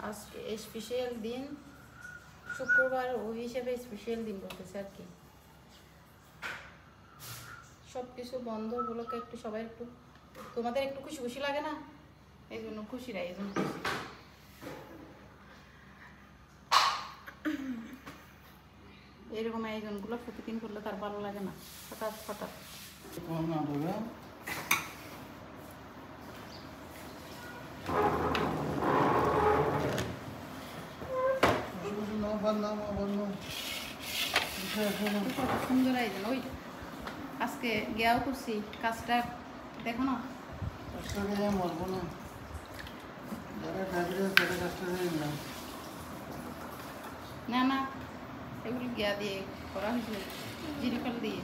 আজকে স্পেশাল দিন, শুক্রবার ওই হিসেবে স্পেশাল দিন বলতেছে আর কি। সব কিছু বন্ধ গুলোকে একটু সবাই একটু, তোমাদের একটু খুশি খুশি লাগে না? এই জন্য খুশিরা, এই জন্য খুশি। এরকম আয়োজনগুলো প্রতিদিন করলে তার ভালো লাগে না, হঠাৎ হঠাৎ। সুন্দর আয়োজন। ওই আজকে গেয়াও করছি, কাজটা দেখো না। না না, এগুলো গিয়া দিয়ে করা হয়েছিল, জিরিকাল দিয়ে।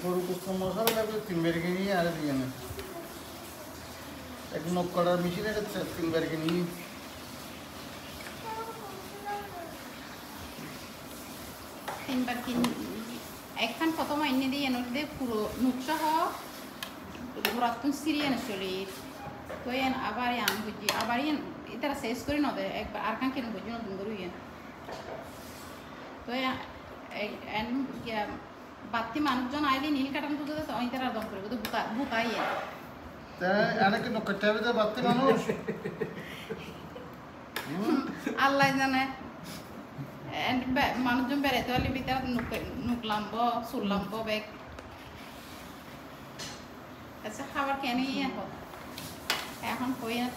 গরু গোস্ত মশলা লাগবে 3 বার কিনে নিয়ে আর দিয়ে না, এক নক করার মেশিন এটা 3 বার কিনে নিয়ে তিনবার একখান প্রথম আইনে দিয়ে এনে পুরো নুকসহ ঘোরাতুন সিরিয়ান শরীর তো এন আবার আন বুঝি আবার এটা শেষ করি নদে একবার আর কান কেন বুঝি নতুন করে ইয়েন তো এন বাতি মানুষজন আইলে নীল কাটান তুলতে তো ইতার আর দম করে তো বুকা ইয়ে আরে নক করতে হবে তো বাতি মানুষ আল্লাহ জানে। মানুষজন বেড়াইতে হলে ভিতরে নুকলাম্ব চুললাম্ব ব্যাগ। আচ্ছা খাবার কেন এখন কই না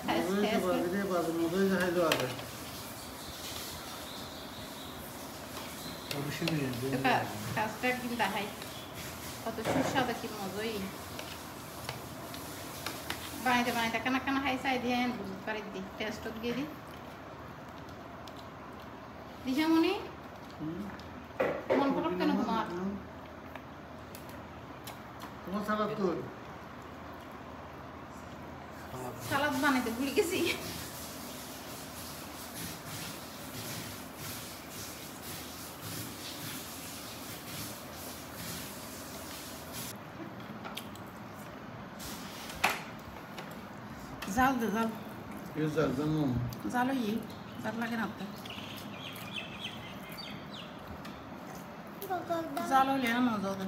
কাজটা কিন্তু দেখাই কত সুস্বাদু, কি মজাই বানাইতে বানাইতে কানা কানা খাই চাই দিয়ে বুঝতে পারি দি টেস্টত গিয়ে দি দিশামণি মন খারাপ কেন তোমার? তোমার সালাদ কই? সালাদ বানাইতে ভুলে গেছি। জাল দে জাল, জাল ই জাল লাগে না তো, জাল হইলে না মজা হবে।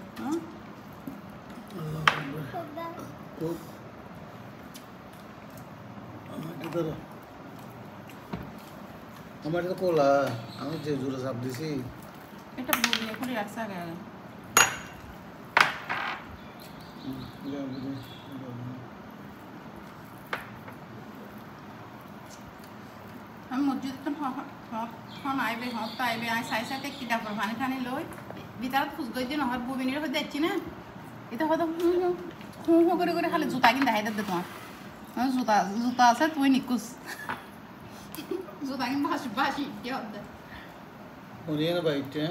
আমার তো কোলা, আমি যে জোরে চাপ দিছি এটা বুঝলে করে রাখছে আগে আগে। আমি মসজিদ আইবে হত আইবে আই সাই সাইতে কিতাব পানি টানি লই ভিতৰত খুঁজ গৈ দিয়ে নহয় ববিনীর হয়ে যাচ্ছি না, এটা হয়তো হু হু করে করে খালি জুতা কিনে দেখাই দে তোমার জুতা জুতা আছে তুই নিকুস জুতা কিনে বাসি বাসি কি হতে ওরিয়ে না বাইটে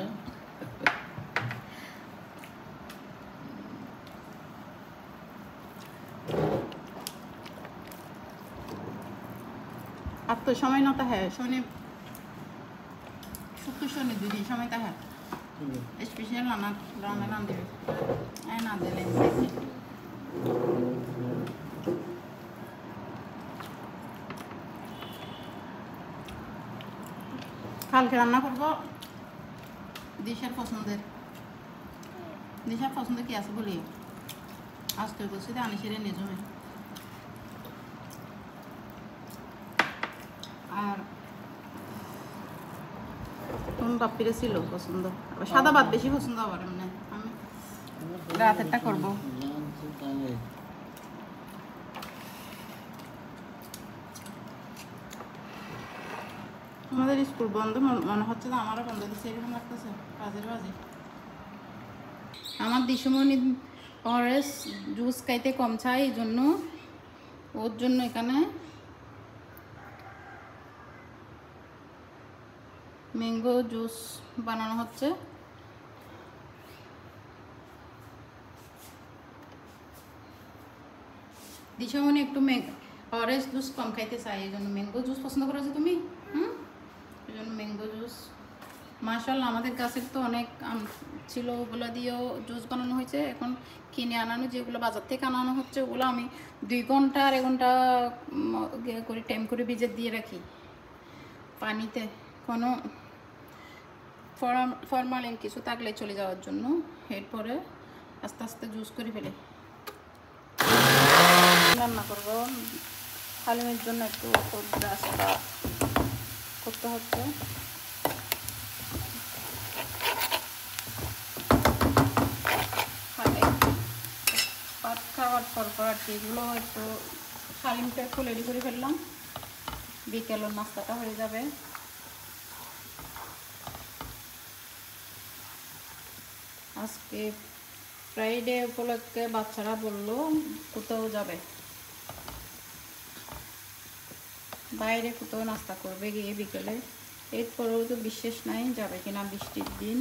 अब तो समय ना तो है शनि शुक्र शनि दीदी समय तो है स्पेशल लाना लाना ना दे ऐ ना दे ले কালকে রান্না করব দিশার পছন্দের কি আছে বলি আজকে বলছি আনিসের নিজমে আর কোন বাপ্পিরে ছিল পছন্দ, আবার সাদা ভাত বেশি পছন্দ আবার এমনি আমি রাতেরটা করব। আমাদের স্কুল বন্ধ মনে হচ্ছে না, আমারও বন্ধ দিচ্ছে এরকম লাগতেছে কাজের বাজে। আমার দিশুমণি অরেঞ্জ জুস খাইতে কম চাই, এই জন্য ওর জন্য এখানে ম্যাঙ্গো জুস বানানো হচ্ছে। দিশামণি একটু অরেঞ্জ জুস কম খাইতে চাই, এই জন্য ম্যাঙ্গো জুস পছন্দ করেছো তুমি, এই জন্য ম্যাঙ্গো জুস মাশাআল্লাহ আমাদের গাছের তো অনেক আম ছিল, ওগুলো দিয়েও জুস বানানো হয়েছে। এখন কিনে আনানো যেগুলো বাজার থেকে আনানো হচ্ছে ওগুলো আমি 2 ঘন্টা 2.5 ঘন্টা করে টাইম করে ভিজে দিয়ে রাখি পানিতে, কোনো ফরমালিন কিছু থাকলে চলে যাওয়ার জন্য। এরপরে আস্তে আস্তে জুস করে ফেলে রান্না করবো। হালিমের জন্য একটু রাস্তা করতে হচ্ছে। ভাত খাওয়ার পর আর কি এগুলো একটু হালিমটা একটু রেডি করে ফেললাম, বিকেলের নাস্তাটা হয়ে যাবে। আজকে ফ্রাইডে উপলক্ষে বাচ্চারা বললো কোথাও যাবে, বাইরে কোথাও নাস্তা করবে গিয়ে বিকেলে। এরপরেও তো বিশেষ নাই যাবে কিনা, বৃষ্টির দিন।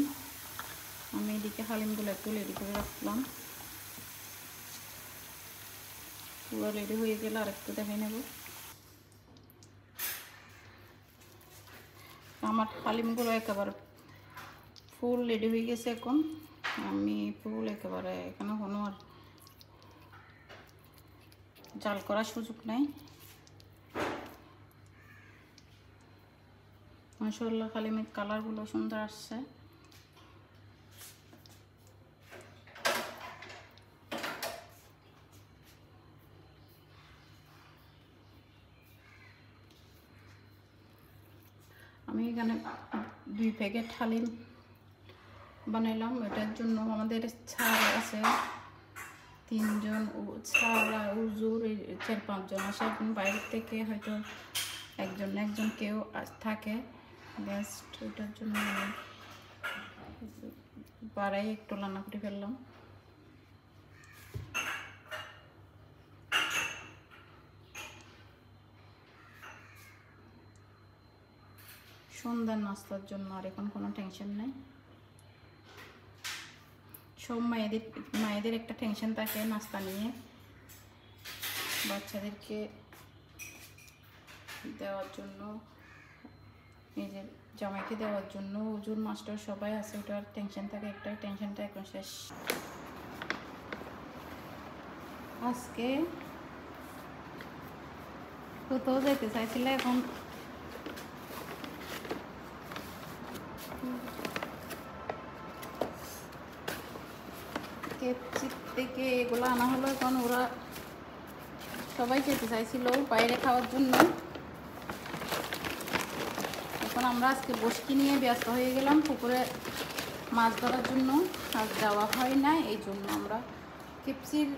আমি এদিকে হালিমগুলো একটু রেডি করে রাখলাম, পুরো রেডি হয়ে গেলে আর একটু দেখে নেব। আমার হালিমগুলো একেবারে ফুল রেডি হয়ে গেছে। এখন আমি ফুল একেবারে এখানে কোনো আর জাল করার সুযোগ নাই। মাশাআল্লাহ হালিমের কালারগুলো সুন্দর আসছে। আমি এখানে 2 প্যাকেট হালিম বানাইলাম। এটার জন্য আমাদের ছাড় আছে 3 জন, ছাড় উজুর 4-5 জন আসে। এখন বাইরের থেকে হয়তো একজন কেউ থাকে গেস্ট, ওইটার জন্য আমি বাড়াই একটু রান্না করে ফেললাম। সন্ধ্যার নাস্তার জন্য আর এখন কোনো টেনশন নেই। সব মায়েদের একটা টেনশন থাকে নাস্তা নিয়ে, বাচ্চাদেরকে দেওয়ার জন্য, নিজের জামাইকে দেওয়ার জন্য, হুজুর মাস্টার সবাই আছে, ওটার টেনশন থাকে। একটা টেনশনটা এখন শেষ। আজকে কোথাও যেতে চাইছিল, এখন কেপসি থেকে এগুলো আনা হলো। এখন ওরা সবাই যেতে চাইছিল বাইরে খাওয়ার জন্য। এখন আমরা আজকে বসকি নিয়ে ব্যস্ত হয়ে গেলাম পুকুরে মাছ ধরার জন্য, আর যাওয়া হয় না। এই জন্য আমরা কেপসির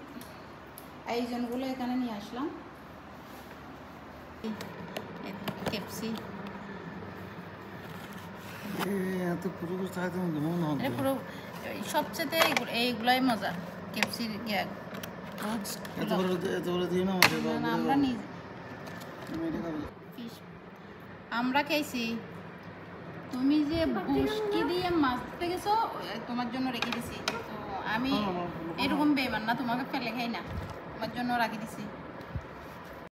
আয়োজনগুলো এখানে নিয়ে আসলাম। কেপসি পুরো সবচেয়ে এইগুলাই মজা। কেপসির আমরা খেয়েছি। তুমি যে বসকি দিয়ে মাছ ধরতে গেছো, তোমার জন্য রেখে দিছি। তো আমি এরকম বেমান না, তোমাকে ফেলে খাই না, তোমার জন্য রাখি দিছি।